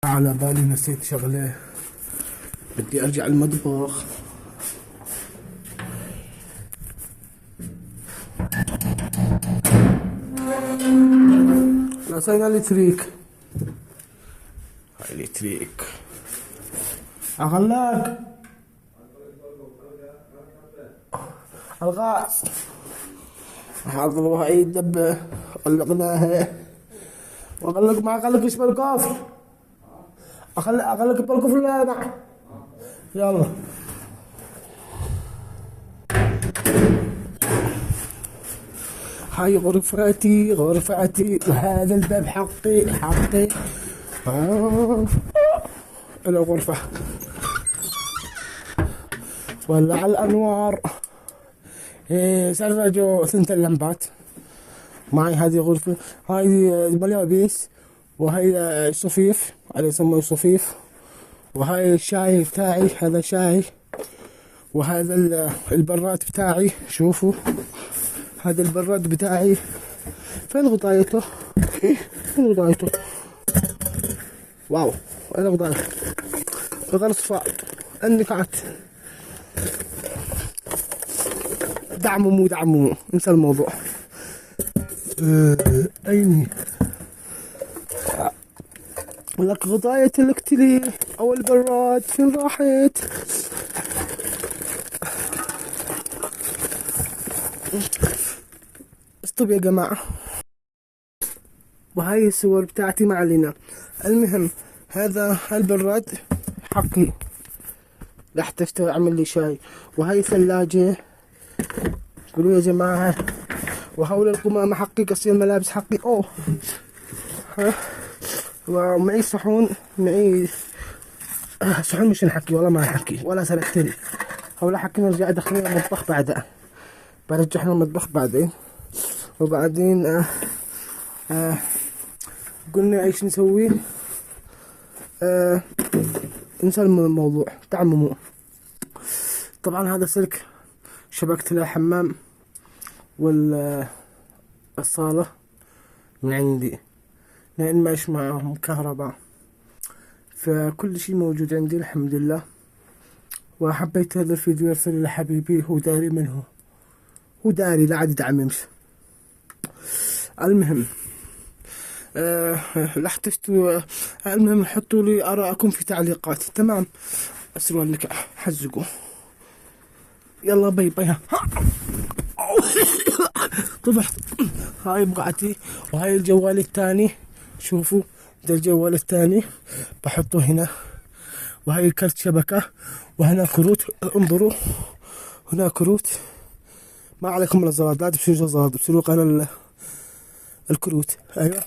على بالي نسيت شغلة، بدي ارجع المطبخ. نسينا التريك. هاي التريك اغلاق الغاز. حاضر هاي الدبة غلقناها. واغلق ما اغلقش بالقفل. اغلق بالقفل. لا يلا. هاي غرفتي وهذا الباب حقي. الغرفة ولع الأنوار. سرجوا ثنت اللمبات. معي هذه غرفة، هاي ملابس، وهي صفيف على يسموه صفيف، وهاي الشاي بتاعي، هذا شاي، وهذا البراد بتاعي. شوفوا هذا البراد بتاعي. فين غطايته؟ فين غطايته؟ واو، وين غطايته؟ الغرفة، النكات. دعموا مو دعموا، انسى الموضوع. أيني لك غطاية الكتلي أو البراد، فين راحت؟ اسطب يا جماعة. وهاي الصور بتاعتي ما علينا. المهم هذا البراد حقي، راح تشتغل اعمل لي شاي. وهاي ثلاجة، قولوا يا جماعة. وهول القمامة حقي، قصدي الملابس حقي. اوه ها. ومعي صحون، معي صحون. مش نحكي والله، ما نحكي ولا سلكتني. هولا حكي نرجع ادخلنا المطبخ بعدها، برجعنا المطبخ بعدين. وبعدين قلنا ايش نسوي. انسى الموضوع، تعمموا. طبعا هذا سلك شبكت له حمام والصالة من عندي، لأن ماش معهم كهرباء، فكل شي موجود عندي الحمد لله. وحبيت هذا الفيديو ارسله لحبيبي، هو داري منه، هو داري، لا عاد يدعممش. المهم لا تشتوا. المهم حطوا لي آراءكم في تعليقات. تمام، اسروا لك حزقوا. يلا باي باي. طفحت. هاي بقعتي، وهاي الجوال الثاني. شوفوا ده الجوال الثاني بحطه هنا. وهاي كرت شبكة، وهنا كروت. انظروا هنا كروت. ما عليكم من الزراد، لا تبصروا الزراد، تبصروا قناة الكروت. ايوه.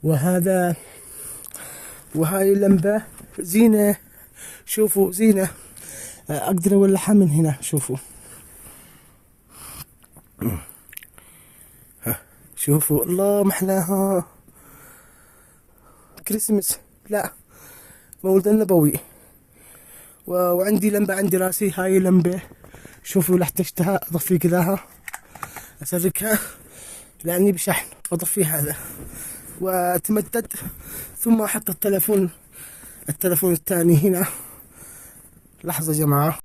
وهذا، وهاي اللمبة زينة. شوفوا زينة. اقدر اولعها من هنا. شوفوا شوفوا الله محلاها. كريسمس، لا مولد النبوي. وعندي لمبة عندي راسي. هاي لمبة، شوفوا لحتشتها اضفي كذاها، اسركها لاني بشحن، اضفي هذا وتمدد. ثم احط التلفون الثاني هنا. لحظة يا جماعة.